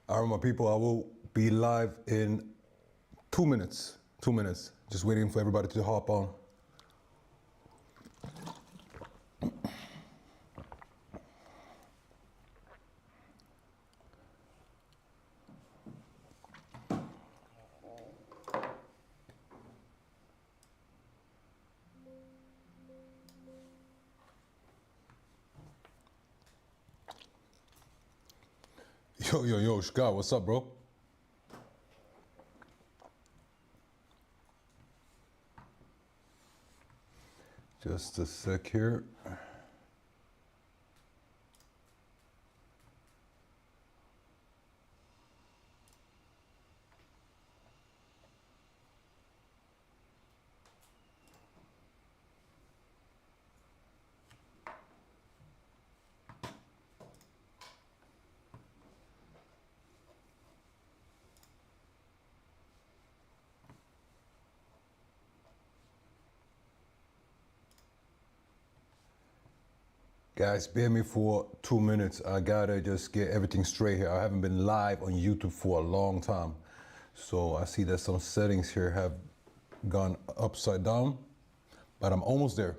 All right, my people, I will be live in 2 minutes. 2 minutes. Just waiting for everybody to hop on. Yo, Scott, what's up, bro? Just a sec here. Guys, bear me for 2 minutes. I gotta just get everything straight here. I haven't been live on YouTube for a long time. So I see that some settings here have gone upside down, but I'm almost there.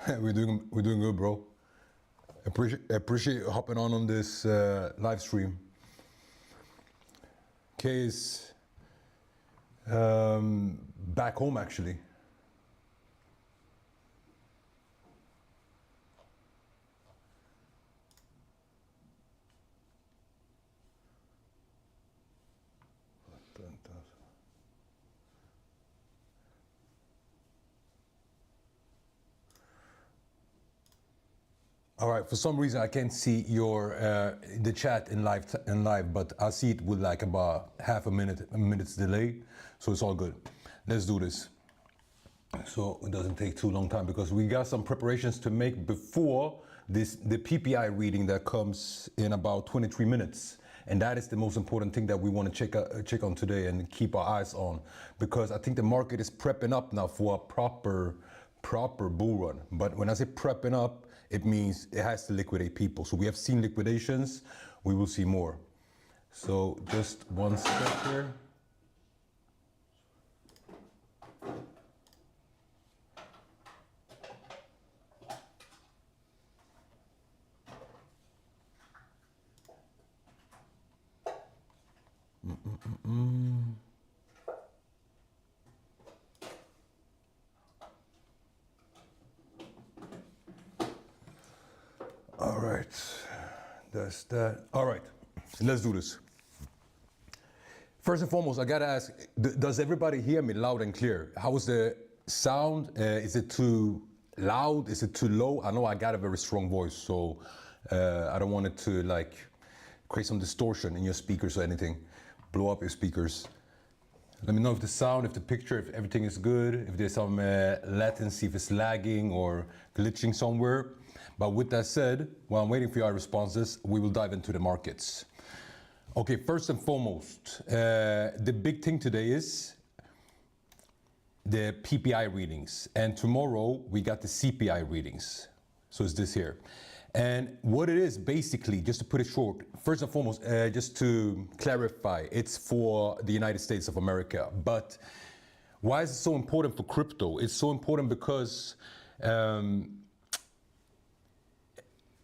We're doing good, bro. Appreciate hopping on this live stream. Kay is back home actually. All right, for some reason I can't see your the chat in live, but I see it with like about a minute's delay, so it's all good. Let's do this. So it doesn't take too long time because we got some preparations to make before the PPI reading that comes in about 23 minutes. And that is the most important thing that we want to check on today and keep our eyes on, because I think the market is prepping up now for a proper bull run. But when I say prepping up, it means it has to liquidate people. So we have seen liquidations, we will see more. So just one step here. All right, that's that. All right, let's do this. First and foremost, I gotta ask, does everybody hear me loud and clear? How is the sound? Is it too loud? Is it too low? I know I got a very strong voice, so I don't want it to like create some distortion in your speakers or anything, blow up your speakers. Let me know if the sound, if the picture, if everything is good, if there's some latency, if it's lagging or glitching somewhere. But with that said, while I'm waiting for your responses, we will dive into the markets. Okay, first and foremost, the big thing today is the PPI readings. And tomorrow we got the CPI readings. So it's this here. And what it is basically, just to put it short, first and foremost, just to clarify, it's for the United States of America. But why is it so important for crypto? It's so important because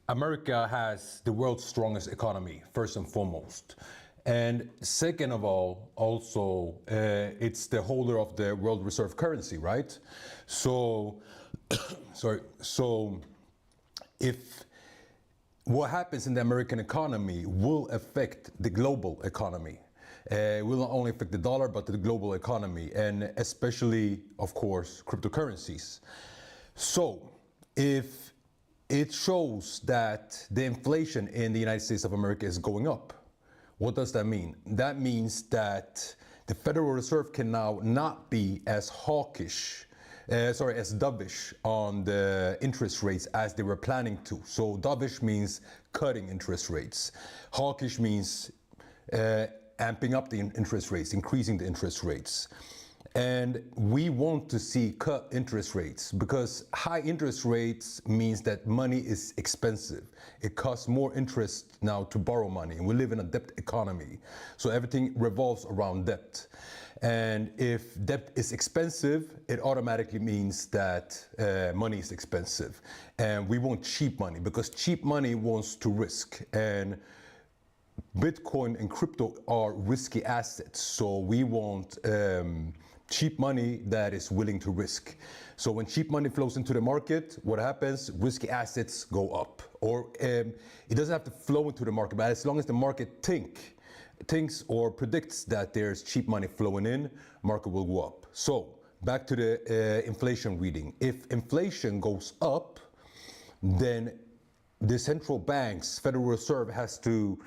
America has the world's strongest economy, first and foremost. And second of all, also, it's the holder of the world reserve currency, right? So, so if what happens in the American economy will affect the global economy. It will not only affect the dollar, but the global economy, and especially, of course, cryptocurrencies. So if it shows that the inflation in the United States of America is going up, what does that mean? That means that the Federal Reserve can now not be as hawkish, as dovish on the interest rates as they were planning to. So dovish means cutting interest rates. Hawkish means amping up the interest rates, increasing the interest rates. And we want to see cut interest rates because high interest rates means that money is expensive. It costs more interest now to borrow money, and we live in a debt economy. So everything revolves around debt. And if debt is expensive, it automatically means that money is expensive. And we want cheap money because cheap money wants to risk. And Bitcoin and crypto are risky assets. So we want cheap money that is willing to risk. So when cheap money flows into the market, what happens? Risky assets go up. Or it doesn't have to flow into the market, but as long as the market thinks or predicts that there's cheap money flowing in, market will go up. So back to the inflation reading. If inflation goes up, then the central bank's Federal Reserve has to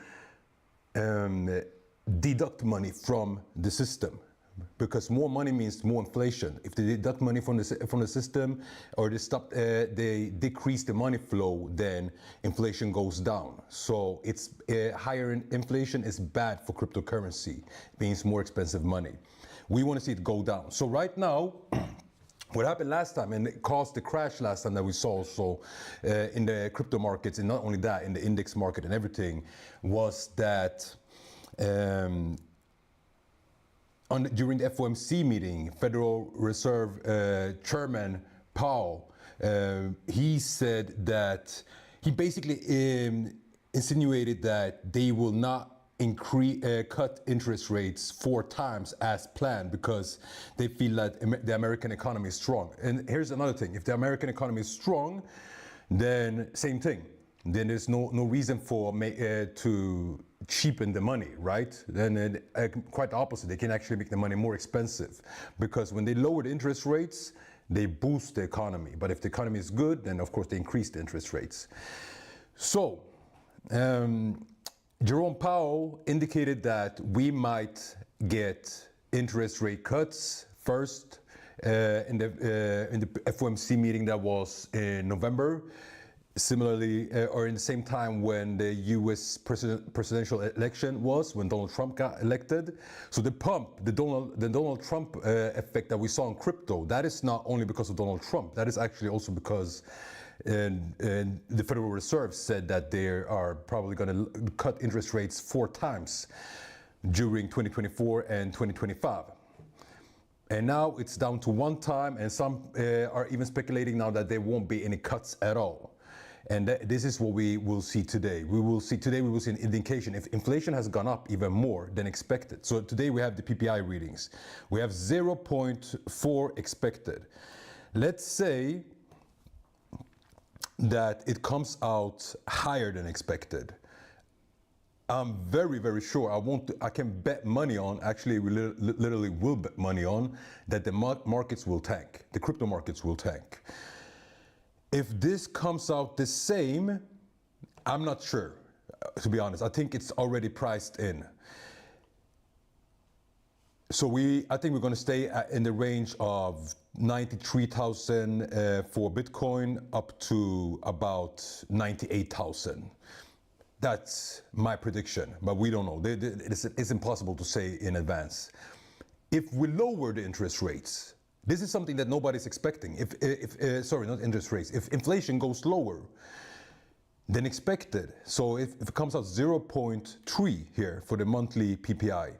deduct money from the system, because more money means more inflation. If they deduct money from the system, or they decrease the money flow, then inflation goes down. So it's higher inflation is bad for cryptocurrency. It means more expensive money. We want to see it go down. So right now, what happened last time, and it caused the crash last time that we saw also in the crypto markets, and not only that, in the index market and everything, was that during the FOMC meeting, Federal Reserve Chairman Powell, he said that he basically insinuated that they will not cut interest rates 4 times as planned because they feel that the American economy is strong. And here's another thing: if the American economy is strong, then same thing. Then there's no reason for to cheapen the money, right? Then quite the opposite. They can actually make the money more expensive, because when they lower the interest rates, they boost the economy. But if the economy is good, then of course they increase the interest rates. So Jerome Powell indicated that we might get interest rate cuts first in the FOMC meeting that was in November. Similarly, or in the same time when the U.S. presidential election was, when Donald Trump got elected. So the Donald Trump effect that we saw in crypto, that is not only because of Donald Trump. That is actually also because the Federal Reserve said that they are probably going to cut interest rates 4 times during 2024 and 2025. And now it's down to 1 time, and some are even speculating now that there won't be any cuts at all. And this is what we will see today. We will see an indication if inflation has gone up even more than expected. So today we have the PPI readings. We have 0.4 expected. Let's say that it comes out higher than expected. I'm very, very sure I can bet money on, actually we literally will bet money on, that the markets will tank. The crypto markets will tank. If this comes out the same, I'm not sure, to be honest. I think it's already priced in. So I think we're going to stay in the range of 93,000 for Bitcoin up to about 98,000. That's my prediction, but we don't know. It's impossible to say in advance. If we lower the interest rates, this is something that nobody's expecting. Sorry, not interest rates. If inflation goes lower than expected, so if it comes out 0.3 here for the monthly PPI,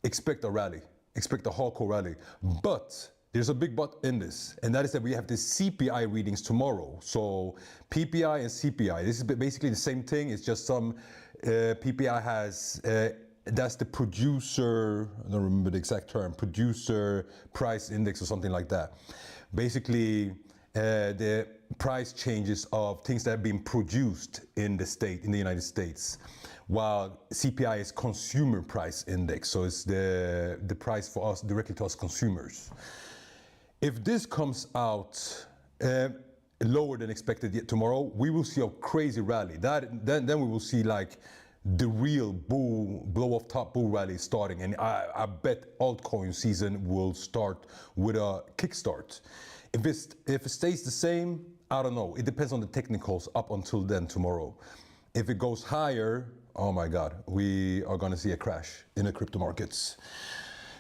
expect a rally, expect a hardcore rally. But there's a big but in this, and that is that we have the CPI readings tomorrow. So PPI and CPI, this is basically the same thing. It's just some PPI has, that's the producer, I don't remember the exact term, producer price index or something like that. Basically, the price changes of things that have been produced in the United States, while CPI is consumer price index, so it's the price for us, directly to us consumers. If this comes out lower than expected yet tomorrow, we will see a crazy rally. Then we will see like the real blow off top bull rally starting, and I bet altcoin season will start with a kickstart. If it stays the same, I don't know. It depends on the technicals up until then tomorrow. If it goes higher, oh my God, we are going to see a crash in the crypto markets.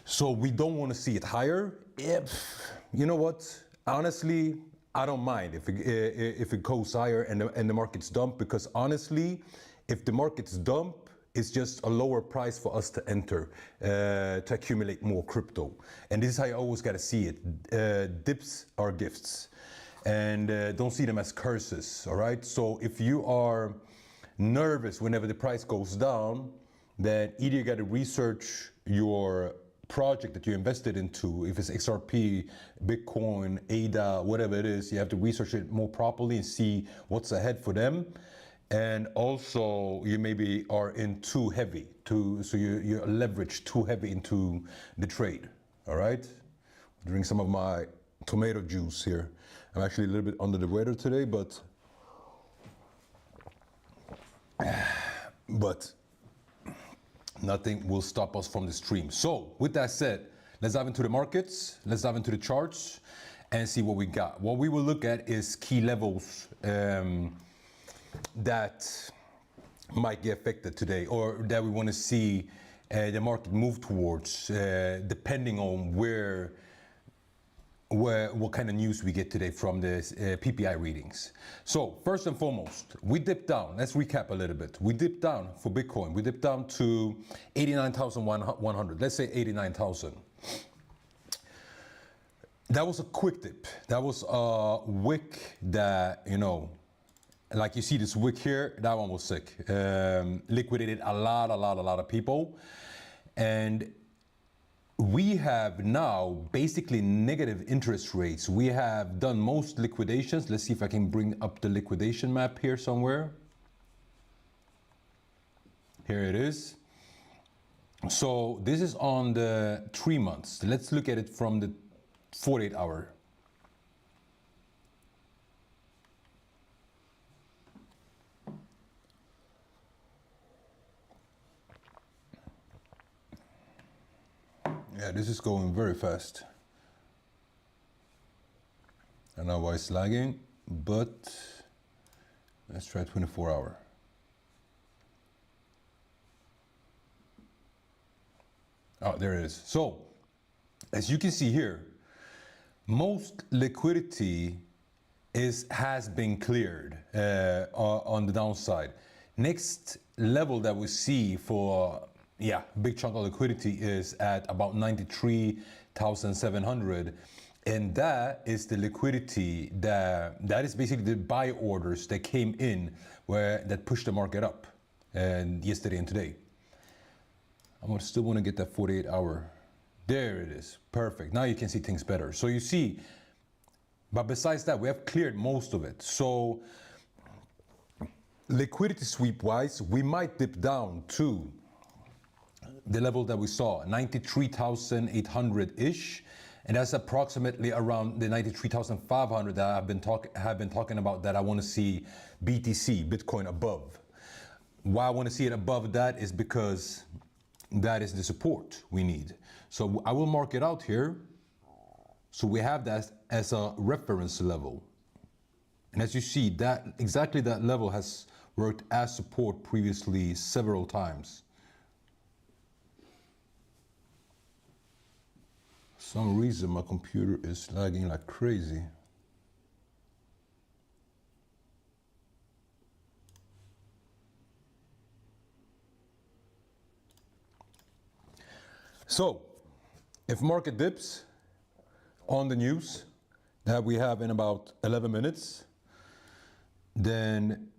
So we don't want to see it higher. You know what? Honestly, I don't mind if it goes higher and the market's dump, because honestly, if the market's dump, it's just a lower price for us to enter, to accumulate more crypto. And this is how you always got to see it. Dips are gifts, and don't see them as curses, all right? So if you are nervous whenever the price goes down, then either you got to research your project that you invested into. If it's XRP, Bitcoin, ADA, whatever it is, you have to research it more properly and see what's ahead for them. And also, you maybe are in too heavy, so you leverage too heavy into the trade. All right, drink some of my tomato juice here. I'm actually a little bit under the weather today, but nothing will stop us from the stream. So with that said, let's dive into the markets, let's dive into the charts and see what we got. What we will look at is key levels that might get affected today, or that we want to see the market move towards, depending on what kind of news we get today from the PPI readings. So first and foremost, we dipped down. Let's recap a little bit. We dipped down for Bitcoin. We dipped down to 89,100. Let's say 89,000. That was a quick dip. That was a wick that, you know, like you see this wick here, that one was sick. Liquidated a lot of people. And we have now basically negative interest rates. We have done most liquidations. Let's see if I can bring up the liquidation map here somewhere. Here it is. So this is on the 3 months. Let's look at it from the 48 hour. Yeah, this is going very fast. I don't know why it's lagging, but let's try 24 hour. Oh, there it is. So, as you can see here, most liquidity has been cleared on the downside. Next level that we see for big chunk of liquidity is at about 93,700, and that is the liquidity that is basically the buy orders that came in that pushed the market up, and yesterday and today. I still want to get that 48 hour. There it is. Perfect. Now you can see things better. So you see, but besides that, we have cleared most of it. So liquidity sweep wise, we might dip down to the level that we saw, 93,800-ish, and that's approximately around the 93,500 that have been talking about, that I want to see BTC, Bitcoin, above. Why I want to see it above that is because that is the support we need. So I will mark it out here. So we have that as a reference level. And as you see, that exactly that level has worked as support previously several times. For some reason my computer is lagging like crazy. So if market dips on the news that we have in about 11 minutes, then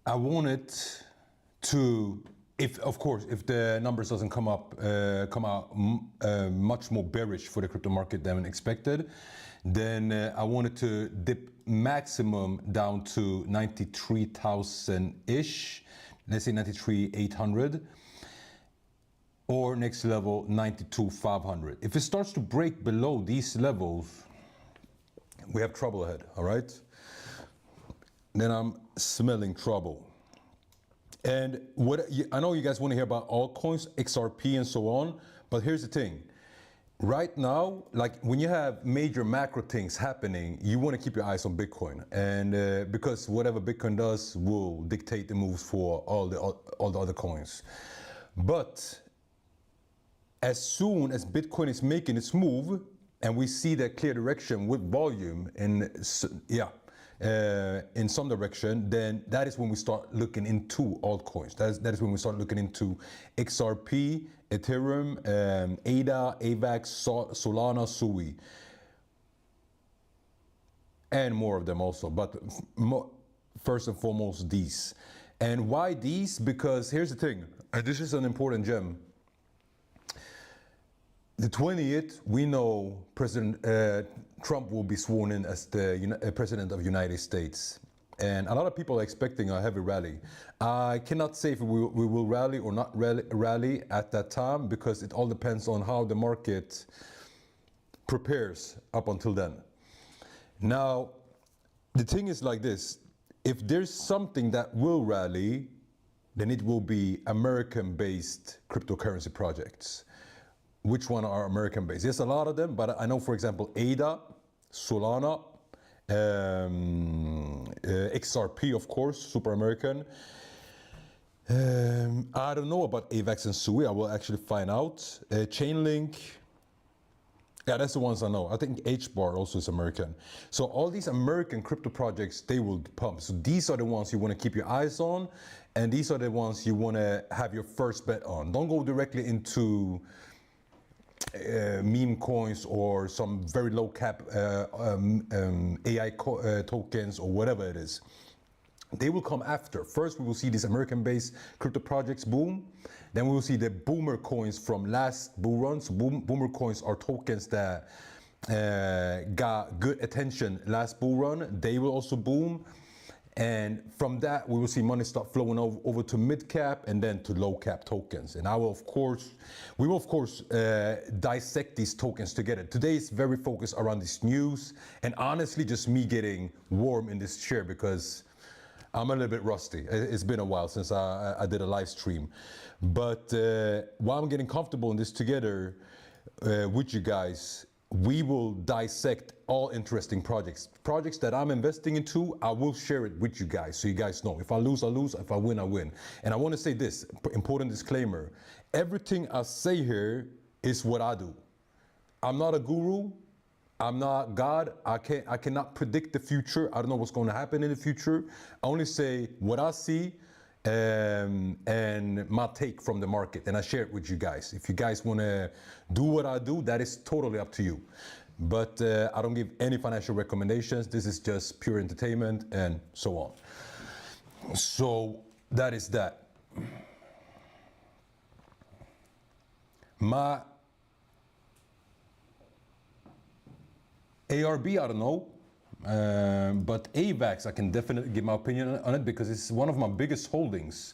I want it to, if the numbers doesn't come out much more bearish for the crypto market than expected, then I want it to dip maximum down to 93,000-ish, let's say 93,800, or next level 92,500. If it starts to break below these levels, we have trouble ahead, all right? Then I'm smelling trouble. And I know you guys want to hear about altcoins, XRP and so on, but here's the thing. Right now, like when you have major macro things happening, you want to keep your eyes on Bitcoin, and because whatever Bitcoin does will dictate the moves for all the other coins. But as soon as Bitcoin is making its move and we see that clear direction with volume in some direction, then that is when we start looking into altcoins. That is when we start looking into XRP, Ethereum, ADA, AVAX, Solana, Sui, and more of them also. But first and foremost, these. And why these? Because here's the thing, and this is an important gem. The 20th, we know President Trump will be sworn in as the President of the United States. And a lot of people are expecting a heavy rally. I cannot say if we will rally or not rally at that time, because it all depends on how the market prepares up until then. Now, the thing is like this. If there's something that will rally, then it will be American-based cryptocurrency projects. Which one are American-based? There's a lot of them, but I know, for example, ADA, Solana, XRP, of course, super American. I don't know about AVAX and Sui. I will actually find out. Chainlink. Yeah, that's the ones I know. I think HBAR also is American. So all these American crypto projects, they will pump. So these are the ones you want to keep your eyes on, and these are the ones you want to have your first bet on. Don't go directly into meme coins or some very low cap AI tokens or whatever it is. They will come after. First, we will see these American-based crypto projects boom. Then we will see the boomer coins from last bull runs. Boomer coins are tokens that got good attention last bull run. They will also boom. And from that, we will see money start flowing over to mid cap and then to low cap tokens. And we will of course dissect these tokens together. Today is very focused around this news, and honestly, just me getting warm in this chair because I'm a little bit rusty. It's been a while since I did a live stream. But while I'm getting comfortable in this together with you guys, we will dissect all interesting projects. Projects that I'm investing into, I will share it with you guys so you guys know. If I lose, I lose. If I win, I win. And I want to say this, important disclaimer. Everything I say here is what I do. I'm not a guru. I'm not God. I cannot predict the future. I don't know what's going to happen in the future. I only say what I see and my take from the market, and I share it with you guys. If you guys want to do what I do, that is totally up to you. But I don't give any financial recommendations. This is just pure entertainment and so on. So that is that. My ARB, I don't know. But AVAX, I can definitely give my opinion on it because it's one of my biggest holdings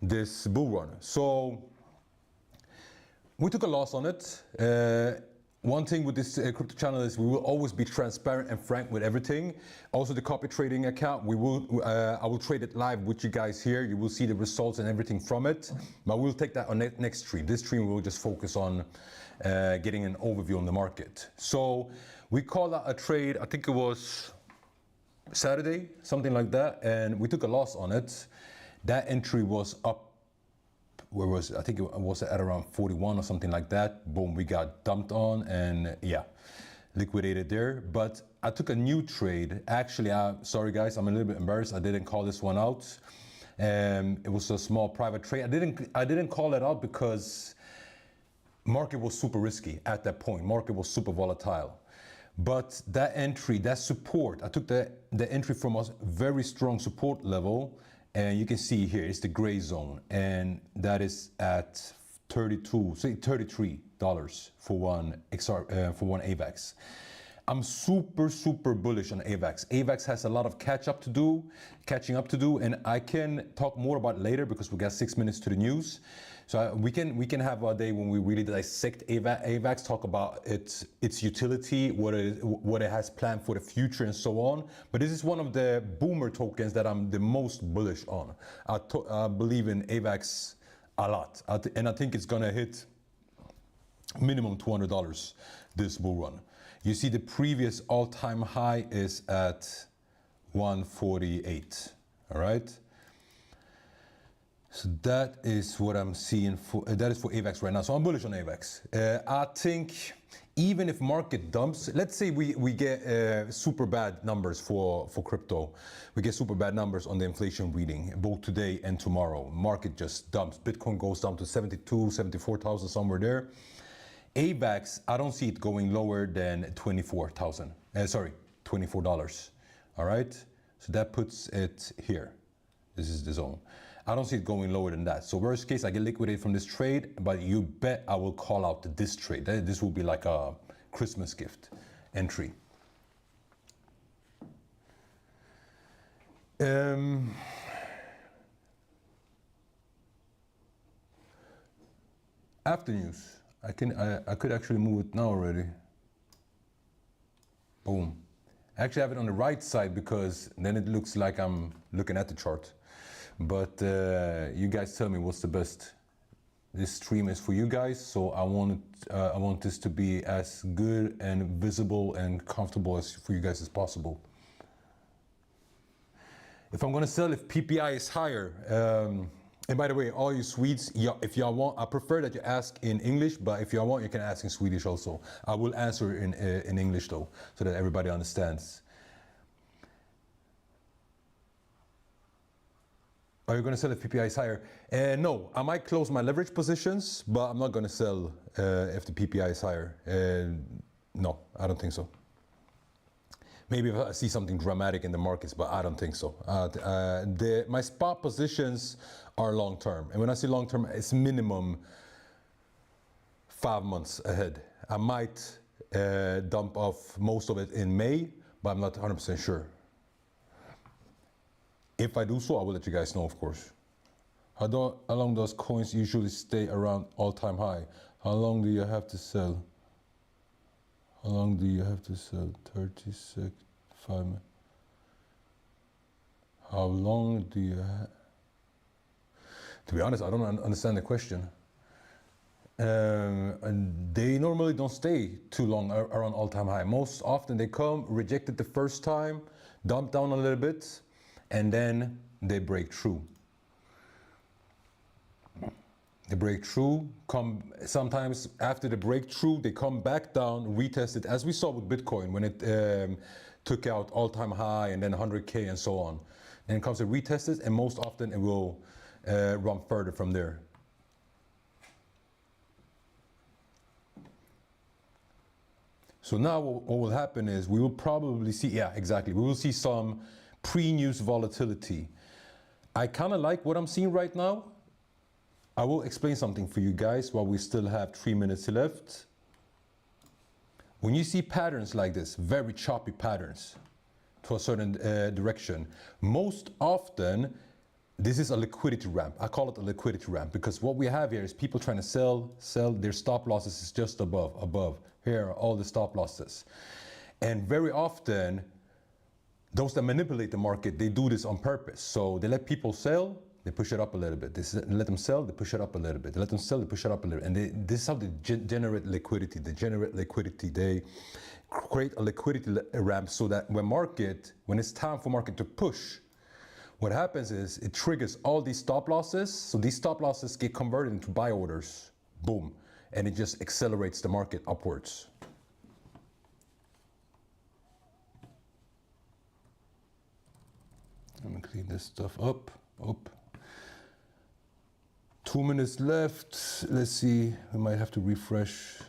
this bull run. So we took a loss on it. One thing with this crypto channel is we will always be transparent and frank with everything. Also the copy trading account, I will trade it live with you guys here. You will see the results and everything from it. But we'll take that on next stream. This stream we will just focus on getting an overview on the market. So we called out a trade, I think it was Saturday, something like that, and we took a loss on it. That entry was up, where was it? I think it was at around 41 or something like that. Boom, we got dumped on and yeah, liquidated there. But I took a new trade. Actually, sorry guys, I'm a little bit embarrassed. I didn't call this one out. It was a small private trade. I didn't call it out because market was super risky at that point. Market was super volatile. But that entry, that support, I took the entry from a very strong support level, and you can see here, it's the gray zone, and that is at $33 for one AVAX. I'm super bullish on AVAX. AVAX has a lot of catching up to do, and I can talk more about it later because we got 6 minutes to the news. So we can have a day when we really dissect AVAX, talk about its utility, what it has planned for the future, and so on. But this is one of the boomer tokens that I'm the most bullish on. I believe in AVAX a lot, and I think it's gonna hit minimum $200 this bull run. You see the previous all-time high is at 148. All right. So that is what I'm seeing for, that is for AVAX right now. So I'm bullish on AVAX. I think even if market dumps, let's say we get super bad numbers for crypto. We get super bad numbers on the inflation reading, both today and tomorrow. Market just dumps. Bitcoin goes down to 72, 74,000, somewhere there. AVAX, I don't see it going lower than 24,000. Sorry, $24. All right? So that puts it here. This is the zone. I don't see it going lower than that. So worst case, I get liquidated from this trade, but you bet I will call out this trade. This will be like a Christmas gift entry. After news, I could actually move it now already. Boom. I actually have it on the right side because then it looks like I'm looking at the chart. But you guys tell me what's the best. This stream is for you guys, so I want this to be as good and visible and comfortable as for you guys as possible. If I'm gonna sell, if PPI is higher, and by the way, all you Swedes, if y'all want, I prefer that you ask in English, but if y'all want, you can ask in Swedish also. I will answer in English though, so that everybody understands. Are you going to sell if PPI is higher? No, I might close my leverage positions, but I'm not going to sell if the PPI is higher. No, I don't think so. Maybe if I see something dramatic in the markets, but I don't think so. My spot positions are long term. And when I say long term, it's minimum 5 months ahead. I might dump off most of it in May, but I'm not 100% sure. If I do so, I will let you guys know, of course. How long does coins usually stay around all-time high? How long do you have to sell? How long do you have to sell? 36, 5 minutes. How long do you have? To be honest, I don't understand the question. And they normally don't stay too long around all-time high. Most often they come, reject it the first time, dump down a little bit, and then they break through. They break through, come sometimes after the breakthrough, they come back down, retest it, as we saw with Bitcoin when it took out all-time high and then 100K and so on. Then it comes to retest it, and most often it will run further from there. So now what will happen is we will probably see, yeah, exactly, we will see some pre-news volatility. I kind of like what I'm seeing right now. I will explain something for you guys while we still have 3 minutes left. When you see patterns like this, very choppy patterns to a certain direction, most often this is a liquidity ramp. I call it a liquidity ramp because what we have here is people trying to sell, their stop losses is just above. Here are all the stop losses. And very often, those that manipulate the market, they do this on purpose. So they let people sell, they push it up a little bit. They let them sell, they push it up a little bit. They let them sell, they push it up a little bit. And this is how they generate liquidity. They generate liquidity. They create a liquidity ramp so that when it's time for market to push, what happens is it triggers all these stop losses. So these stop losses get converted into buy orders. Boom. And it just accelerates the market upwards. I'm gonna clean this stuff up. 2 minutes left. Let's see, we might have to refresh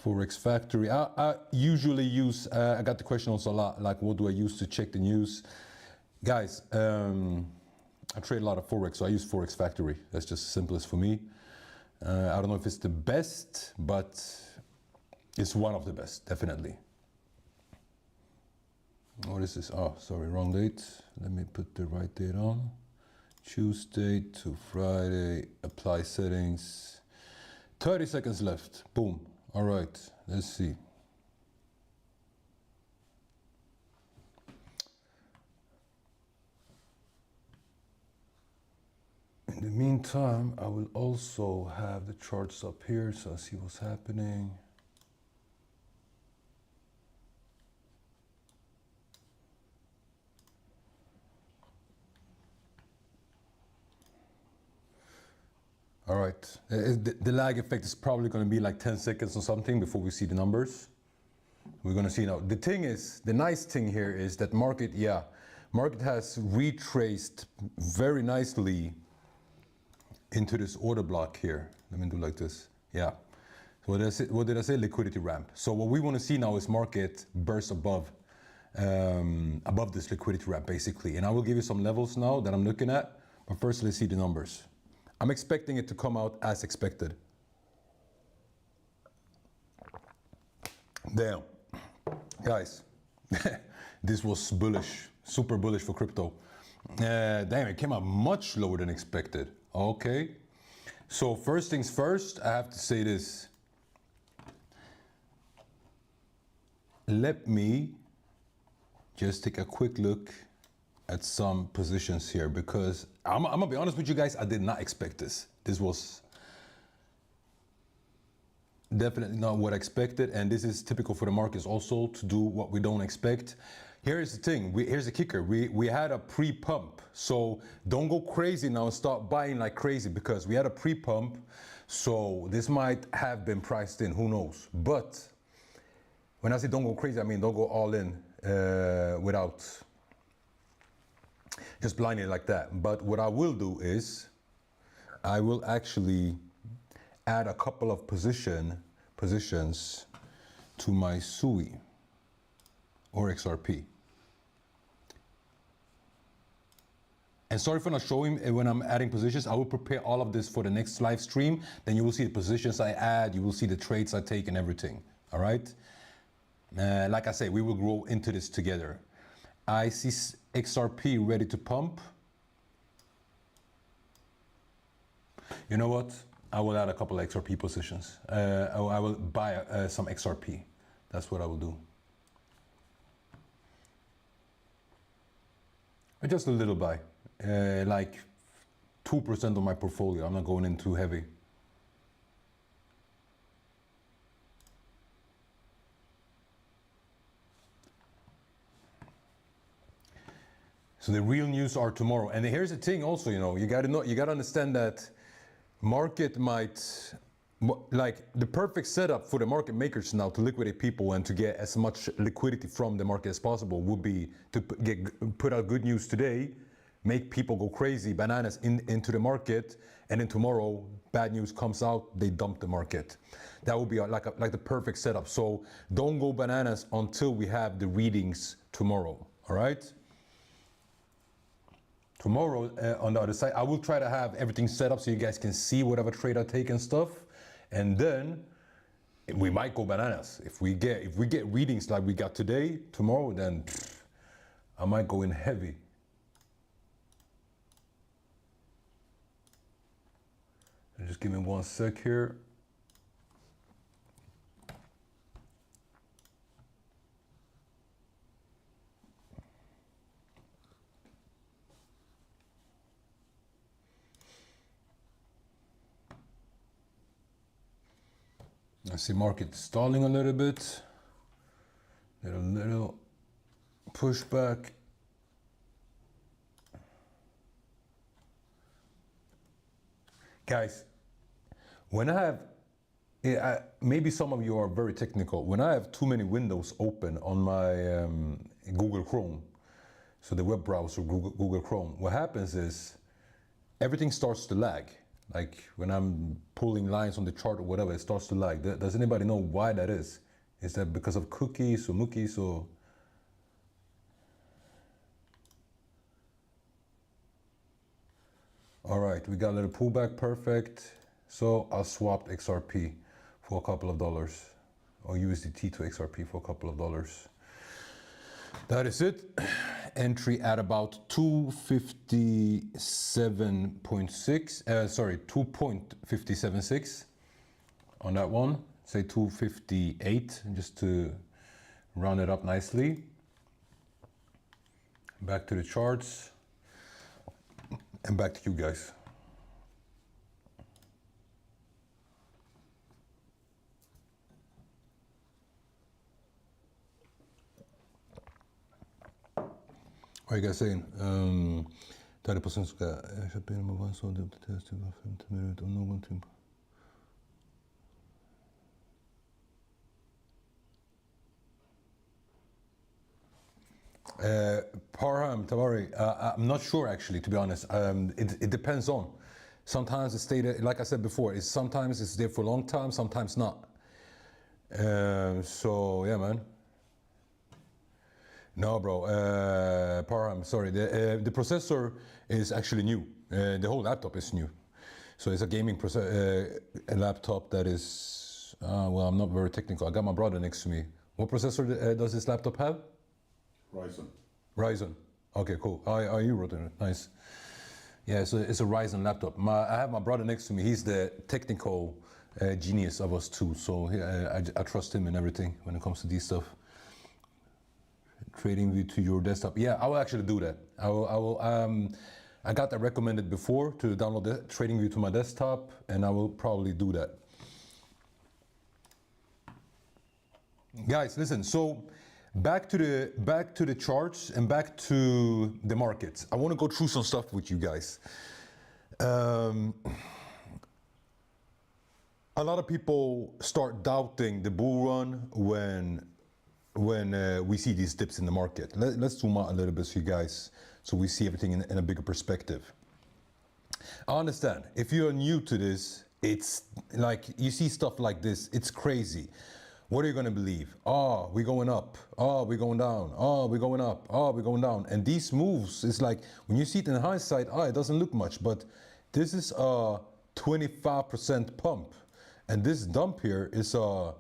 Forex Factory. I usually use, I got the question also a lot, like what do I use to check the news? Guys, I trade a lot of Forex, so I use Forex Factory. That's just the simplest for me. I don't know if it's the best, but it's one of the best, definitely. What is this? Oh, sorry, wrong date. Let me put the right date on. Tuesday to Friday, apply settings. 30 seconds left, boom. All right, let's see. In the meantime, I will also have the charts up here so I see what's happening. All right. The lag effect is probably going to be like 10 seconds or something before we see the numbers. We're going to see now. The thing is, the nice thing here is that market has retraced very nicely into this order block here. Let me do like this. Yeah. So what did I say? Liquidity ramp. So what we want to see now is market burst above this liquidity ramp basically. And I will give you some levels now that I'm looking at. But first, let's see the numbers. I'm expecting it to come out as expected. Damn. Guys, this was bullish, super bullish for crypto. Damn, it came out much lower than expected. Okay. So first things first, I have to say this. Let me just take a quick look at some positions here because I'm gonna be honest with you guys, I did not expect this. This was definitely not what I expected, and this is typical for the markets also to do what we don't expect. Here's the thing, here's the kicker. We had a pre-pump, so don't go crazy now and start buying like crazy because we had a pre-pump, so this might have been priced in, who knows. But when I say don't go crazy, I mean don't go all in without just blindly like that. But what I will do is I will actually add a couple of positions to my SUI or XRP. And sorry for not showing when I'm adding positions. I will prepare all of this for the next live stream. Then you will see the positions I add. You will see the trades I take and everything. All right. Like I say, we will grow into this together. I see XRP ready to pump. You know what? I will add a couple of XRP positions. I will buy some XRP. That's what I will do. Just a little buy, like 2% of my portfolio. I'm not going in too heavy. So the real news are tomorrow. And here's the thing also, you gotta understand that market might, like the perfect setup for the market makers now to liquidate people and to get as much liquidity from the market as possible would be to put out good news today, make people go crazy, bananas into the market, and then tomorrow bad news comes out, they dump the market. That would be like the perfect setup. So don't go bananas until we have the readings tomorrow, all right? Tomorrow, on the other side, I will try to have everything set up so you guys can see whatever trade I take and stuff. And then we might go bananas. If we get readings like we got today, tomorrow, then I might go in heavy. Just give me 1 sec here. I see market stalling a little bit. Little pushback. Guys, when I have, maybe some of you are very technical. When I have too many windows open on my Google Chrome, so the web browser Google Chrome, what happens is everything starts to lag. Like when I'm pulling lines on the chart or whatever, it starts to lag. Does anybody know why that is? Is that because of cookies or mookies or? All right, we got a little pullback, perfect. So I swapped XRP for a couple of dollars, or USDT to XRP for a couple of dollars. That is it. Entry at about 257.6, sorry, 2.576 on that one. Say 258, just to round it up nicely. Back to the charts and back to you guys. What are you guys saying? 30% ska köpa in och vara så det testar var 50 minuter om någonting. Parham, Tawari, I'm not sure actually, to be honest. It depends on. Sometimes it's stated, like I said before, sometimes it's there for a long time, sometimes not. So yeah, man. No, bro. Parham, sorry. The processor is actually new. The whole laptop is new. So it's a gaming a laptop that is. Well, I'm not very technical. I got my brother next to me. What processor does this laptop have? Ryzen. Okay, cool. Are you Ryzen? Nice. Yeah, so it's a Ryzen laptop. I have my brother next to me. He's the technical genius of us two. So I trust him in everything when it comes to these stuff. TradingView to your desktop. Yeah, I will actually do that. I got that recommended before to download the TradingView to my desktop, and I will probably do that. Guys, listen. So back to the charts and back to the markets. I want to go through some stuff with you guys. A lot of people start doubting the bull run when we see these dips in the market. Let's zoom out a little bit so you guys, so we see everything in a bigger perspective. I understand, if you're new to this, it's like, you see stuff like this, it's crazy. What are you gonna believe? Oh, we're going up. Oh, we're going down. Oh, we're going up. Oh, we're going down. And these moves, it's like, when you see it in hindsight, it doesn't look much, but this is a 25% pump. And this dump here is a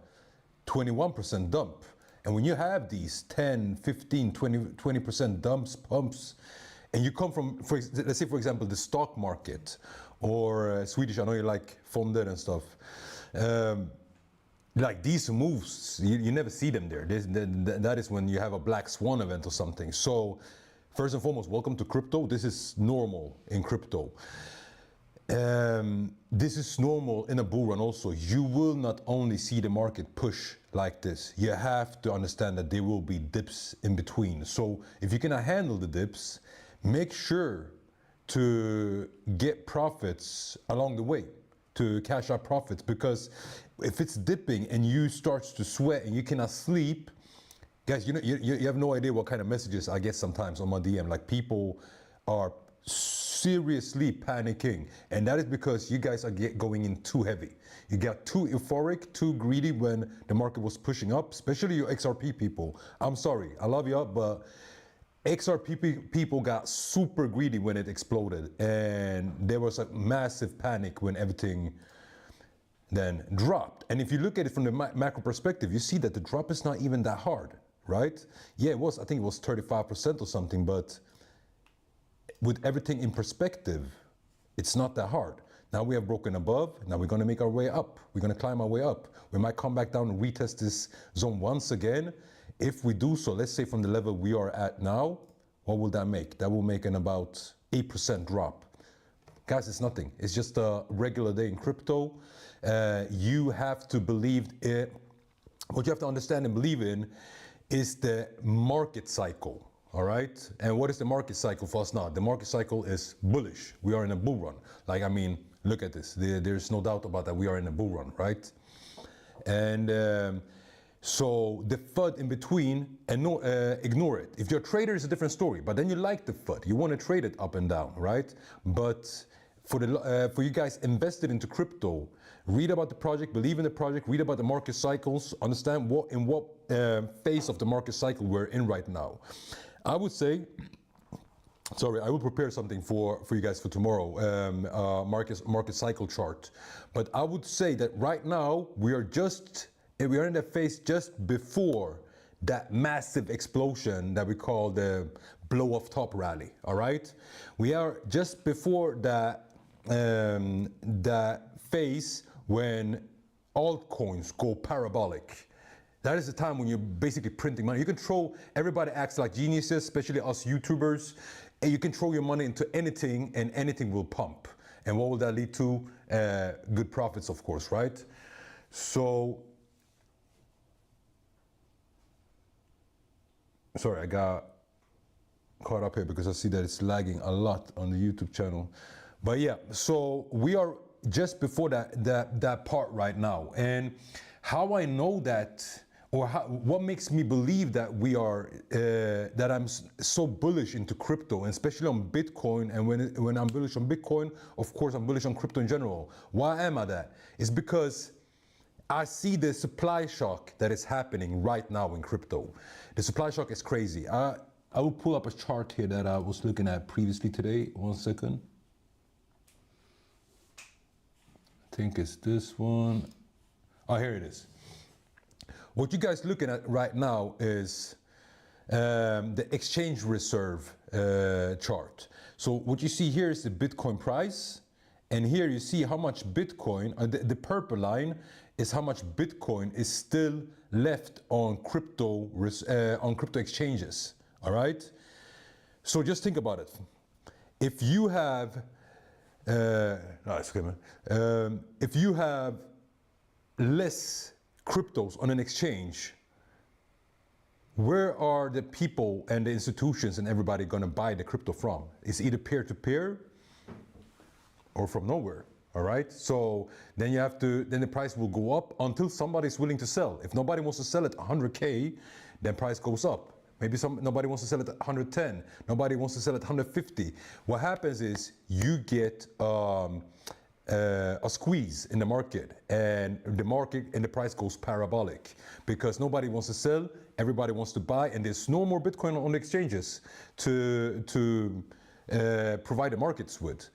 21% dump. And when you have these 10, 15, 20% dumps, pumps, and you come from, let's say, for example, the stock market or Swedish, I know you like fonder and stuff. Like these moves, you never see them there. That is when you have a black swan event or something. So first and foremost, welcome to crypto. This is normal in crypto. This is normal in a bull run also. You will not only see the market push like this, you have to understand that there will be dips in between. So if you cannot handle the dips, make sure to get profits along the way, to cash out profits, because if it's dipping and you start to sweat and you cannot sleep, guys, you have no idea what kind of messages I get sometimes on my DM. Like, people are seriously panicking, and that is because you guys are going in too heavy. You got too euphoric, too greedy when the market was pushing up, especially you XRP people. I'm sorry, I love you, but XRP people got super greedy when it exploded, and there was a massive panic when everything then dropped. And if you look at it from the macro perspective, you see that the drop is not even that hard, right? Yeah, it was, I think it was 35% or something, but with everything in perspective, it's not that hard. Now we have broken above, now we're gonna make our way up. We're gonna climb our way up. We might come back down and retest this zone once again. If we do so, let's say from the level we are at now, what will that make? That will make an about 8% drop. Guys, it's nothing. It's just a regular day in crypto. You have to believe it. What you have to understand and believe in is the market cycle. All right. And what is the market cycle for us now? The market cycle is bullish. We are in a bull run. Like, I mean, look at this. There's no doubt about that. We are in a bull run, right? And so the FUD in between, and ignore it. If you're a trader, it's a different story. But then you like the FUD. You want to trade it up and down, right? But for you guys invested into crypto, read about the project, believe in the project, read about the market cycles, understand what phase of the market cycle we're in right now. I would say, sorry, I will prepare something for you guys for tomorrow, market cycle chart. But I would say that right now we are in that phase just before that massive explosion that we call the blow off top rally. All right, we are just before that phase when altcoins go parabolic. That is the time when you're basically printing money. You can throw, everybody acts like geniuses, especially us YouTubers, and you can throw your money into anything and anything will pump. And what will that lead to? Good profits, of course, right? So, sorry, I got caught up here because I see that it's lagging a lot on the YouTube channel. But yeah, so we are just before that part right now. And how I know that, or what makes me believe that we are, that I'm so bullish into crypto, and especially on Bitcoin. And when I'm bullish on Bitcoin, of course I'm bullish on crypto in general. Why am I that? It's because I see the supply shock that is happening right now in crypto. The supply shock is crazy. I will pull up a chart here that I was looking at previously today. 1 second. I think it's this one. Oh, here it is. What you guys looking at right now is the exchange reserve chart. So what you see here is the Bitcoin price, and here you see how much Bitcoin, the purple line is how much Bitcoin is still left on crypto exchanges. All right. So just think about it. If you have, if you have less cryptos on an exchange, where are the people and the institutions and everybody going to buy the crypto from? It's either peer-to-peer or from nowhere. All right. So then you have to, then the price will go up until somebody's willing to sell. If nobody wants to sell at 100K, then price goes up. Maybe nobody wants to sell it at 110. Nobody wants to sell it at 150. What happens is you get a squeeze in the market, and the price goes parabolic because nobody wants to sell, everybody wants to buy, and there's no more Bitcoin on the exchanges to provide the markets with.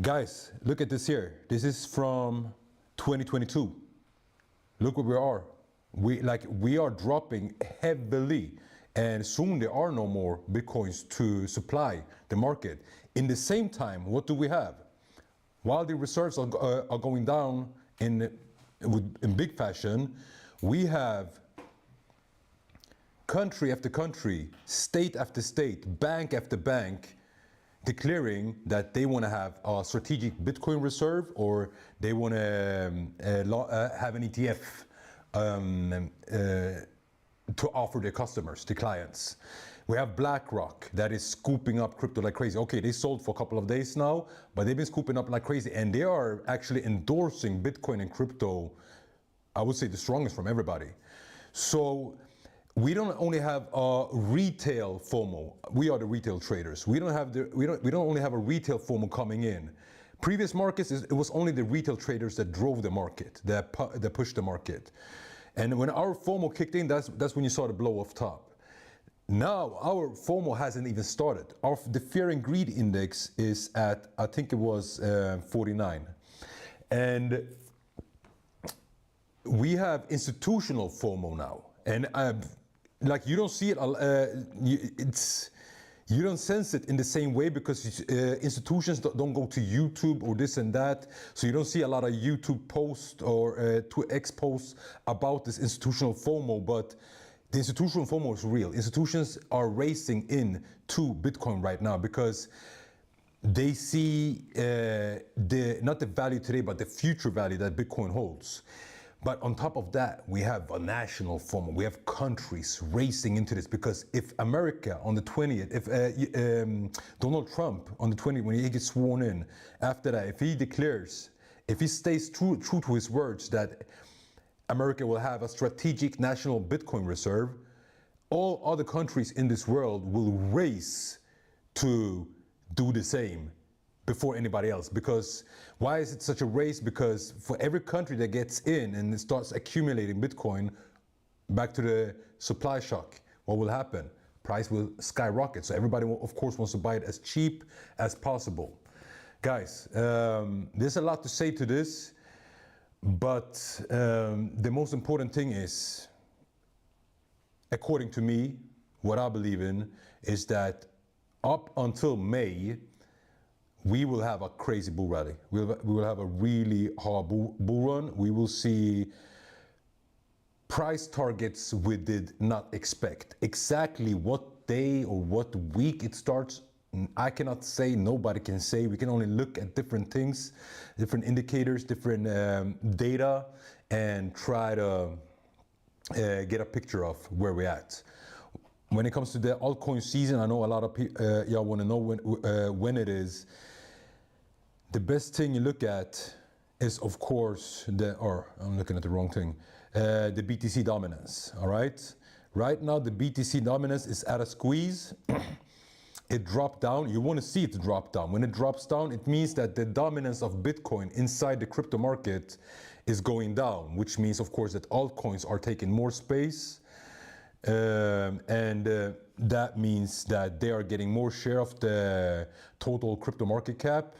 Guys, look at this here. This is from 2022. Look where we are. We are dropping heavily, and soon there are no more Bitcoins to supply the market. In the same time, what do we have? While the reserves are going down in big fashion, we have country after country, state after state, bank after bank, declaring that they want to have a strategic Bitcoin reserve, or they want to have an ETF to offer their customers, the clients. We have BlackRock that is scooping up crypto like crazy. Okay, they sold for a couple of days now, but they've been scooping up like crazy, and they are actually endorsing Bitcoin and crypto, I would say the strongest from everybody. So we don't only have a retail FOMO. We are the retail traders. We don't only have a retail FOMO coming in. Previous markets, it was only the retail traders that drove the market, that pushed the market. And when our FOMO kicked in, that's when you saw the blow off top. Now our FOMO hasn't even started. The fear and greed index is at, I think it was 49. And we have institutional FOMO now. And like you don't see it, you don't sense it in the same way because institutions don't go to YouTube or this and that. So you don't see a lot of YouTube posts or 2X posts about this institutional FOMO, but the institutional FOMO is real. Institutions are racing in to Bitcoin right now because they see not the value today, but the future value that Bitcoin holds. But on top of that, we have a national FOMO. We have countries racing into this because if America on the 20th, if Donald Trump on the 20th, when he gets sworn in, after that, if he declares, if he stays true to his words that America will have a strategic national Bitcoin reserve, all other countries in this world will race to do the same before anybody else. Because why is it such a race? Because for every country that gets in and starts accumulating Bitcoin, back to the supply shock, what will happen? Price will skyrocket. So everybody, of course, wants to buy it as cheap as possible. Guys, there's a lot to say to this, but the most important thing is, according to me, what I believe in is that up until May, we will have a crazy bull rally. We will have a really hard bull run. We will see price targets we did not expect. Exactly what day or what week it starts, I cannot say, nobody can say. We can only look at different things, different indicators, different data, and try to get a picture of where we're at. when it comes to the altcoin season, I know a lot of y'all want to know when it is. The best thing you look at is, of course, I'm looking at the wrong thing, the BTC dominance, all right? Right now, the BTC dominance is at a squeeze. It dropped down. You want to see it drop down. When it drops down, it means that the dominance of Bitcoin inside the crypto market is going down, which means, of course, that altcoins are taking more space. That means that they are getting more share of the total crypto market cap.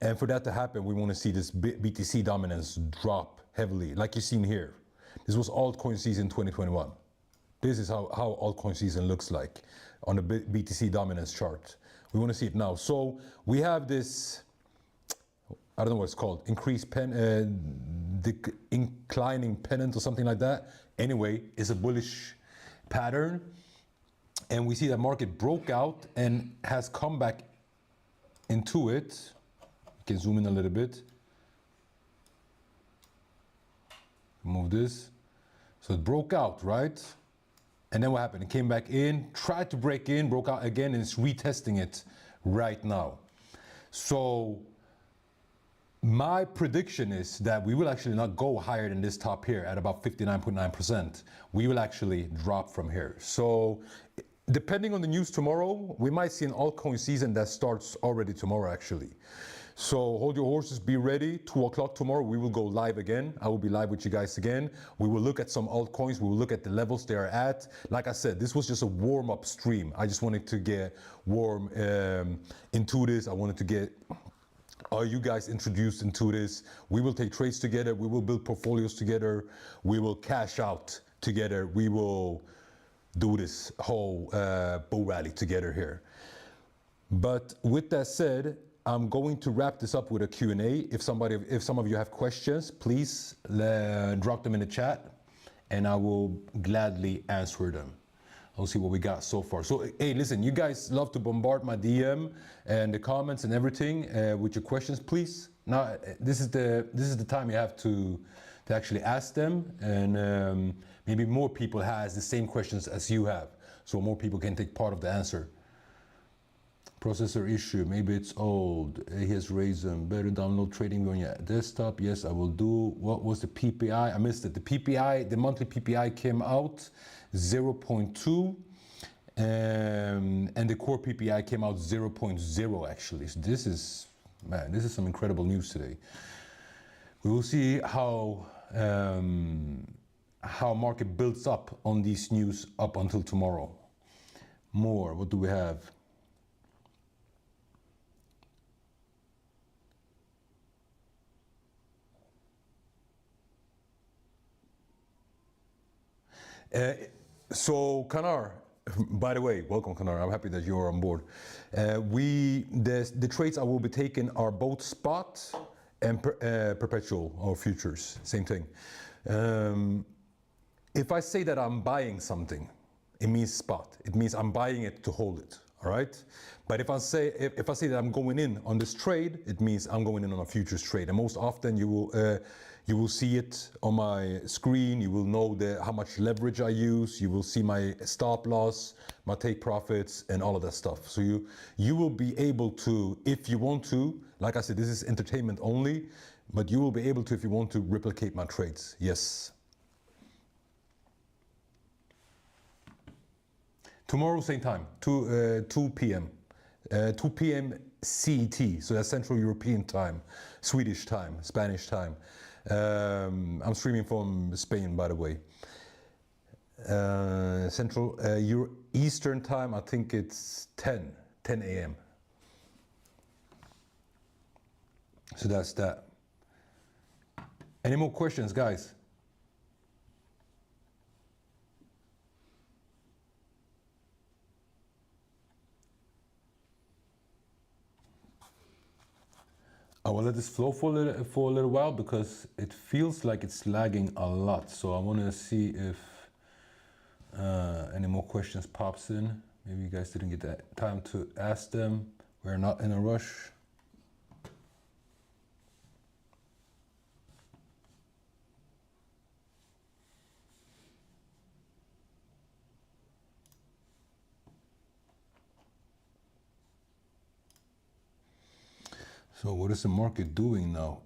And for that to happen, we want to see this BTC dominance drop heavily, like you've seen here. This was altcoin season 2021. This is how altcoin season looks like on the BTC dominance chart. We want to see it now. So we have this, I don't know what it's called, inclining pennant or something like that. Anyway, it's a bullish pattern. And we see that market broke out and has come back into it. You can zoom in a little bit. Move this. So it broke out, right? And then what happened? It came back in, tried to break in, broke out again, and it's retesting it right now. So my prediction is that we will actually not go higher than this top here at about 59.9%. We will actually drop from here. So depending on the news tomorrow, we might see an altcoin season that starts already tomorrow actually. So hold your horses, be ready. 2 o'clock tomorrow, we will go live again. I will be live with you guys again. We will look at some altcoins. We will look at the levels they are at. Like I said, this was just a warm-up stream. I just wanted to get warm into this. I wanted to get you guys introduced into this. We will take trades together. We will build portfolios together. We will cash out together. We will do this whole bull rally together here. But with that said, I'm going to wrap this up with a Q&A. If some of you have questions, please drop them in the chat and I will gladly answer them. I'll see what we got so far. So, hey, listen, you guys love to bombard my DM and the comments and everything with your questions, please. Now, this is the time you have to actually ask them, and maybe more people has the same questions as you have, so more people can take part of the answer. Processor issue, maybe it's old. He has raised them. Better download trading on your desktop. Yes, I will do. What was the PPI? I missed it. The PPI, the monthly PPI came out 0.2, and the core PPI came out 0.0 actually. So this is some incredible news today. We will see how market builds up on these news up until tomorrow. More, what do we have? So Kanar, by the way, welcome Kanar. I'm happy that you are on board. The trades I will be taking are both spot and perpetual or futures, same thing. If I say that I'm buying something, it means spot. It means I'm buying it to hold it. All right. But if I say that I'm going in on this trade, it means I'm going in on a futures trade. And most often you will see it on my screen. You will know how much leverage I use. You will see my stop loss, my take profits, and all of that stuff. So you will be able to, if you want to, like I said, this is entertainment only, but you will be able to, if you want to, replicate my trades. Yes. Tomorrow, same time, 2 p.m. 2 p.m. CET, so that's Central European time, Swedish time, Spanish time. I'm streaming from Spain, by the way. Eastern time, I think it's 10 a.m. So that's that. Any more questions, guys? I will let this flow for a little while because it feels like it's lagging a lot. So I want to see if any more questions pops in. Maybe you guys didn't get that time to ask them. We're not in a rush. So what is the market doing now?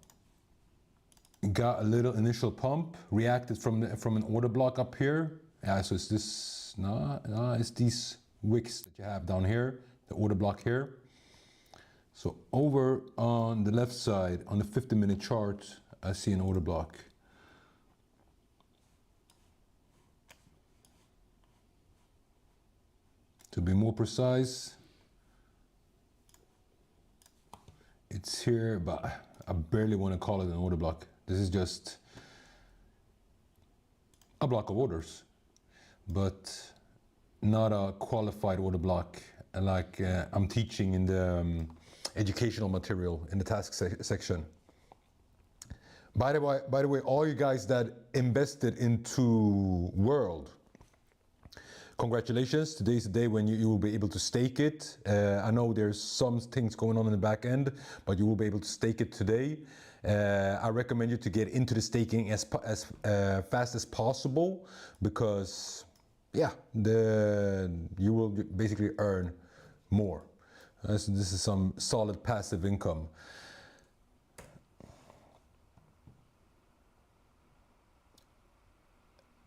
It got a little initial pump, reacted from an order block up here. Yeah, so it's this, it's these wicks that you have down here, the order block here. So over on the left side, on the 50-minute chart, I see an order block. To be more precise, it's here, but I barely want to call it an order block. This is just a block of orders, but not a qualified order block like I'm teaching in the educational material in the task section. By the way, all you guys that invested into World, congratulations. Today's the day when you will be able to stake it. I know there's some things going on in the back end, but you will be able to stake it today. I recommend you to get into the staking as fast as possible, because yeah, you will basically earn more. So this is some solid passive income.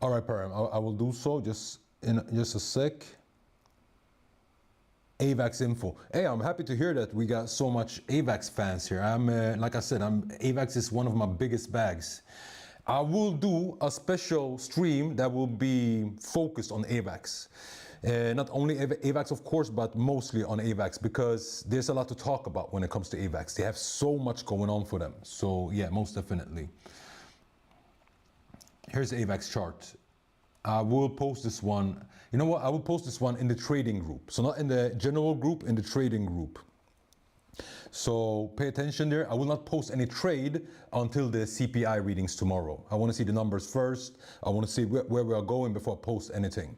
All right, Param, I will do so just in just a sec. AVAX info. Hey, I'm happy to hear that we got so much AVAX fans here. Like I said, AVAX is one of my biggest bags. I will do a special stream that will be focused on AVAX. Not only AVAX, of course, but mostly on AVAX, because there's a lot to talk about when it comes to AVAX. They have so much going on for them. So yeah, most definitely. Here's the AVAX chart. I will post this one. You know what? I will post this one in the trading group. So not in the general group, in the trading group. So pay attention there. I will not post any trade until the CPI readings tomorrow. I want to see the numbers first. I want to see where we are going before I post anything.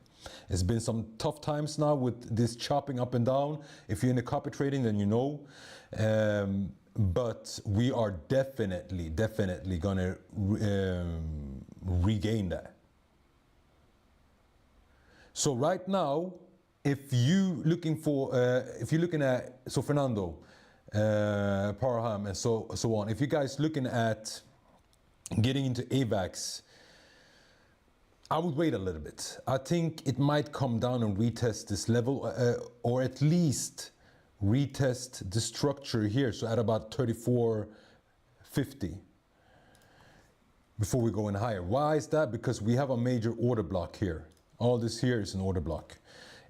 It's been some tough times now with this chopping up and down. If you're in the copy trading, then you know. But we are definitely gonna regain that. So right now, if you're looking at, so Fernando, Parham, and so on, if you guys looking at getting into AVAX, I would wait a little bit. I think it might come down and retest this level, or at least retest the structure here. So at about 34.50 before we go in higher. Why is that? Because we have a major order block here. All this here is an order block,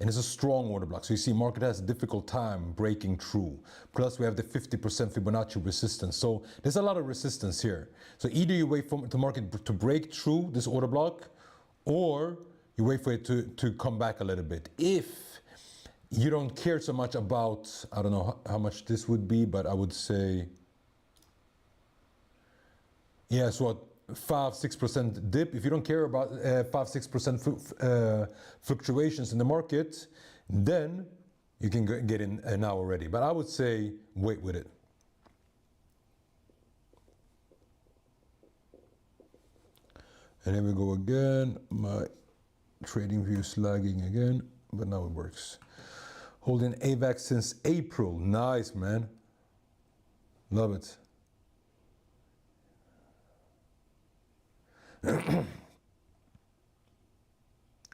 and it's a strong order block. So you see market has a difficult time breaking through. Plus we have the 50% Fibonacci resistance. So there's a lot of resistance here. So either you wait for the market to break through this order block, or you wait for it to come back a little bit. If you don't care so much about, I don't know how much this would be, but I would say, yeah, so 5-6% dip. If you don't care about 5-6% fluctuations in the market, then you can get in now already. But I would say wait with it. And here we go again. My trading view is lagging again, but now it works. Holding AVAX since April. Nice, man. Love it.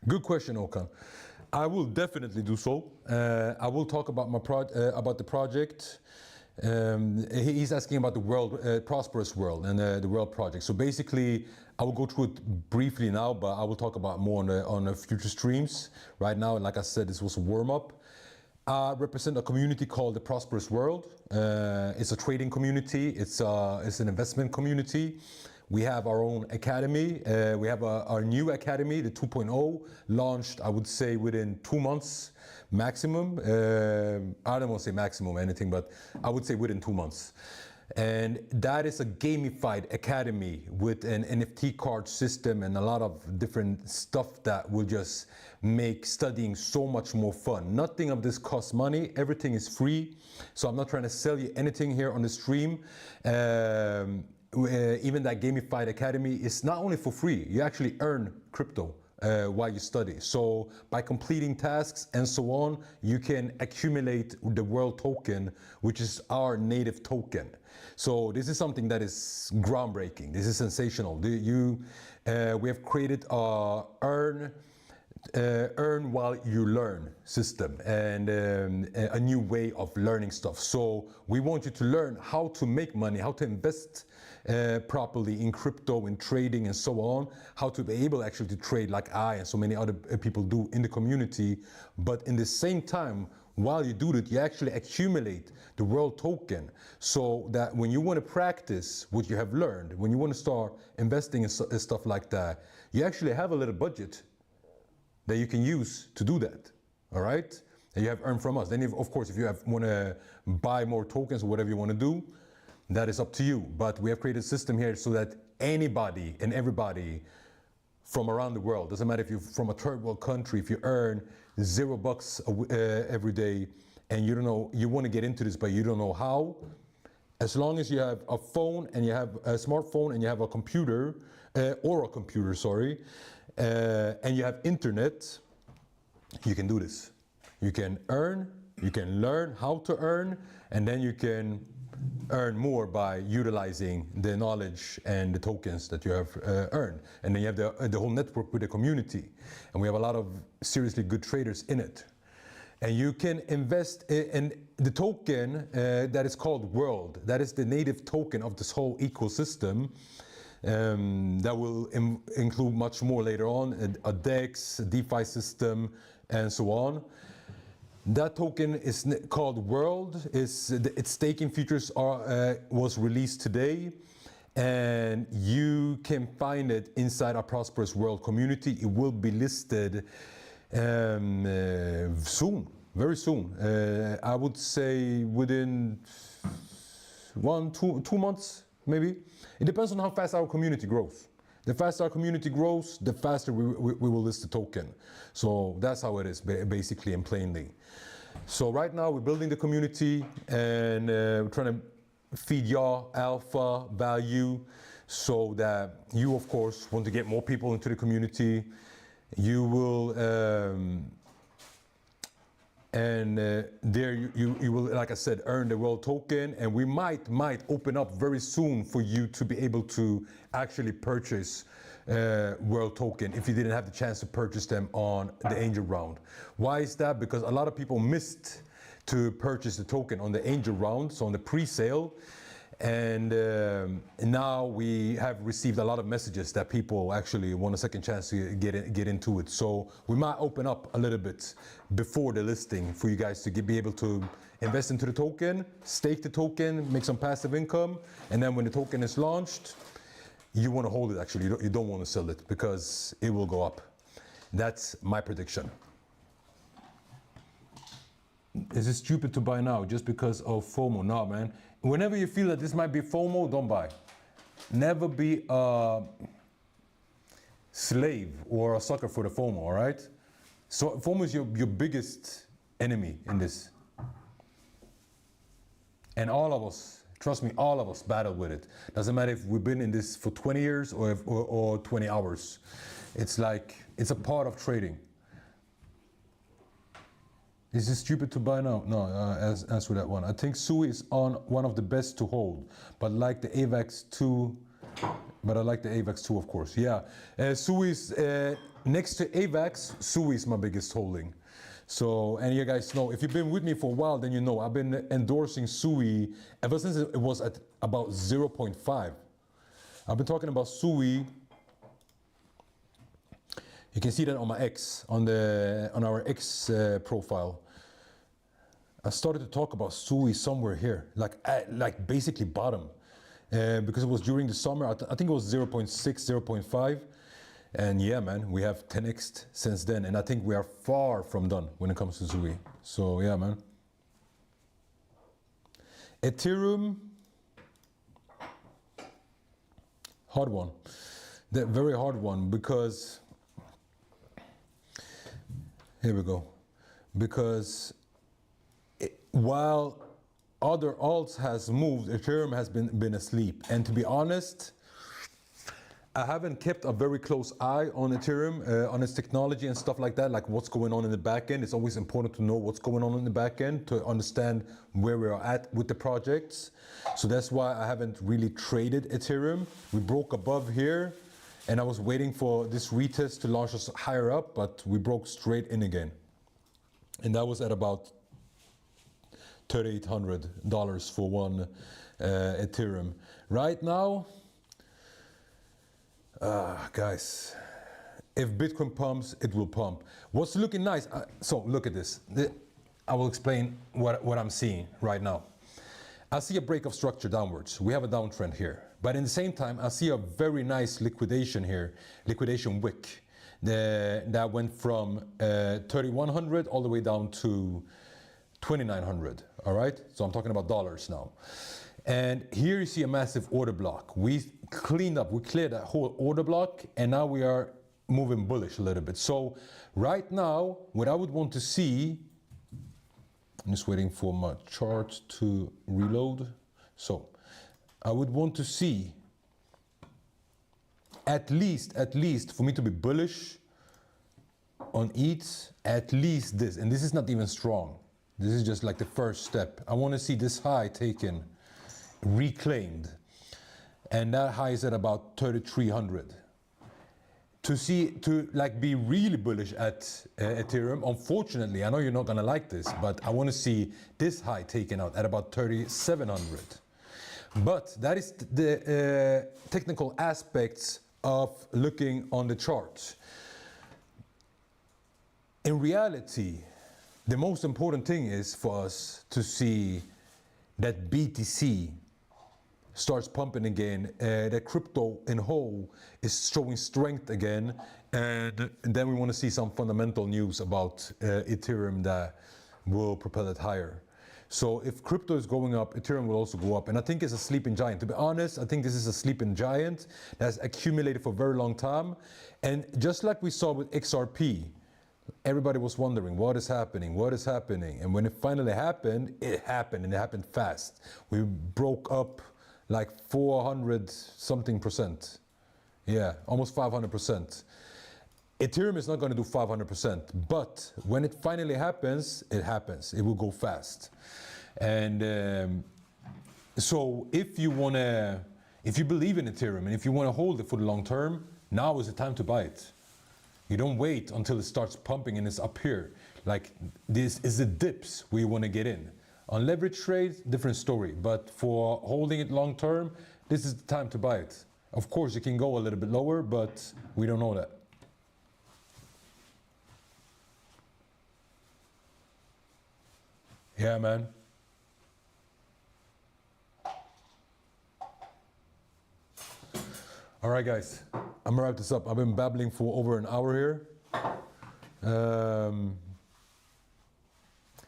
Good question, Okan. I will definitely do so. I will talk about my about the project. He's asking about the world, prosperous world, and the world project. So basically, I will go through it briefly now, but I will talk about more on the future streams. Right now, like I said, this was a warm up. I represent a community called the Prosperous World. It's a trading community. It's an investment community. We have our own academy. We have our new academy, the 2.0, launched, I would say, within 2 months maximum. I don't want to say maximum anything, but I would say within 2 months. And that is a gamified academy with an NFT card system and a lot of different stuff that will just make studying so much more fun. Nothing of this costs money. Everything is free. So I'm not trying to sell you anything here on the stream. Even that gamified academy is not only for free, you actually earn crypto while you study. So by completing tasks and so on, you can accumulate the world token, which is our native token. So this is something that is groundbreaking. This is sensational. We have created a earn while you learn system, and a new way of learning stuff. So we want you to learn how to make money, how to invest properly in crypto, in trading and so on, how to be able actually to trade like I and so many other people do in the community. But in the same time, while you do that, you actually accumulate the world token, so that when you want to practice what you have learned, when you want to start investing in stuff like that, you actually have a little budget that you can use to do that, all right? And you have earned from us. Then, of course, if you want to buy more tokens or whatever you want to do, that is up to you. But we have created a system here so that anybody and everybody from around the world, doesn't matter if you're from a third world country, if you earn $0 every day and you don't know, you want to get into this but you don't know how, as long as you have a phone and you have a smartphone and you have a computer, and you have internet, you can do this. You can earn, you can learn how to earn, and then you can earn more by utilizing the knowledge and the tokens that you have earned. And then you have the whole network with the community. And we have a lot of seriously good traders in it. And you can invest in the token that is called World. That is the native token of this whole ecosystem. That will include much more later on, a DEX, a DeFi system, and so on. That token is called World. Its staking features was released today, and you can find it inside our Prosperous World community. It will be listed soon, very soon. I would say within 2 months, maybe. It depends on how fast our community grows. The faster our community grows, the faster we will list the token. So that's how it is, basically and plainly. So right now we're building the community, and we're trying to feed y'all alpha value so that you, of course, want to get more people into the community. You will, there you will, like I said, earn the world token, and we might open up very soon for you to be able to actually purchase world token if you didn't have the chance to purchase them on the angel round. Why is that? Because a lot of people missed to purchase the token on the angel round, so on the pre-sale. And now we have received a lot of messages that people actually want a second chance to get into it. So we might open up a little bit before the listing for you guys to be able to invest into the token, stake the token, make some passive income, and then when the token is launched, you want to hold it actually. You don't want to sell it because it will go up. That's my prediction. Is it stupid to buy now just because of FOMO? No, man. Whenever you feel that this might be FOMO, don't buy. Never be a slave or a sucker for the FOMO, all right? So FOMO is your biggest enemy in this. And all of us, trust me, all of us battle with it. Doesn't matter if we've been in this for 20 years or 20 hours. It's like, it's a part of trading. Is it stupid to buy now? No, answer that one. I think SUI is on one of the best to hold, but like the AVAX 2, but I like the AVAX 2, of course. Yeah, SUI is next to AVAX. SUI is my biggest holding. So, and you guys know, if you've been with me for a while, then you know I've been endorsing SUI ever since it was at about 0.5. I've been talking about SUI. You can see that on my X, on our X profile. I started to talk about SUI somewhere here, like basically bottom, because it was during the summer. I think it was 0.6, 0.5, and yeah, man, we have 10x since then, and I think we are far from done when it comes to SUI. So yeah, man. Ethereum, hard one, the very hard one, because here we go, because while other alts has moved, Ethereum has been asleep. And to be honest, I haven't kept a very close eye on Ethereum, on its technology and stuff like that, like what's going on in the back end. It's always important to know what's going on in the back end to understand where we are at with the projects. So that's why I haven't really traded Ethereum. We broke above here, and I was waiting for this retest to launch us higher up, but we broke straight in again. And that was at about $3,800 for one Ethereum. Right now, guys, if Bitcoin pumps, it will pump. What's looking nice? So look at this. I will explain what I'm seeing right now. I see a break of structure downwards. We have a downtrend here. But in the same time, I see a very nice liquidation here, liquidation wick. That went from 3,100 all the way down to 2,900, all right? So I'm talking about dollars now. And here you see a massive order block. We cleaned up, we cleared that whole order block, and now we are moving bullish a little bit. So right now, what I would want to see, I'm just waiting for my chart to reload. So I would want to see at least for me to be bullish on ETH, at least this, and this is not even strong. This is just like the first step. I want to see this high taken, reclaimed, and that high is at about 3,300. To like be really bullish at Ethereum, unfortunately, I know you're not gonna like this, but I want to see this high taken out at about 3,700. But that is the technical aspects of looking on the chart. In reality, the most important thing is for us to see that BTC starts pumping again, that crypto in whole is showing strength again, and then we want to see some fundamental news about Ethereum that will propel it higher. So if crypto is going up, Ethereum will also go up, and I think it's a sleeping giant. To be honest, I think this is a sleeping giant that's accumulated for a very long time, and just like we saw with XRP, everybody was wondering what is happening, and when it finally happened, and it happened fast. We broke up like 400 something percent. Yeah, almost 500%. Ethereum is not going to do 500%, but when it finally happens, it happens. It will go fast. And so if you believe in Ethereum and if you want to hold it for the long term, now is the time to buy it. You don't wait until it starts pumping and it's up here. Like this is the dips where you want to get in. On leverage trades, different story. But for holding it long term, this is the time to buy it. Of course, it can go a little bit lower, but we don't know that. Yeah, man. All right, guys. I'm gonna wrap this up. I've been babbling for over an hour here.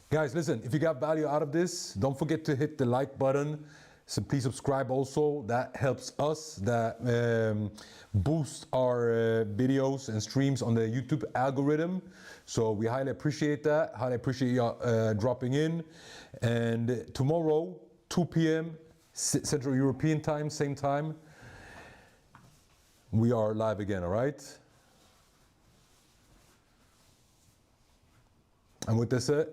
Guys, listen, if you got value out of this, don't forget to hit the like button. So please subscribe also. That helps us. That boosts our videos and streams on the YouTube algorithm. So we highly appreciate that. Highly appreciate you dropping in. And tomorrow, 2 p.m. Central European time, same time, we are live again, all right? And with this said,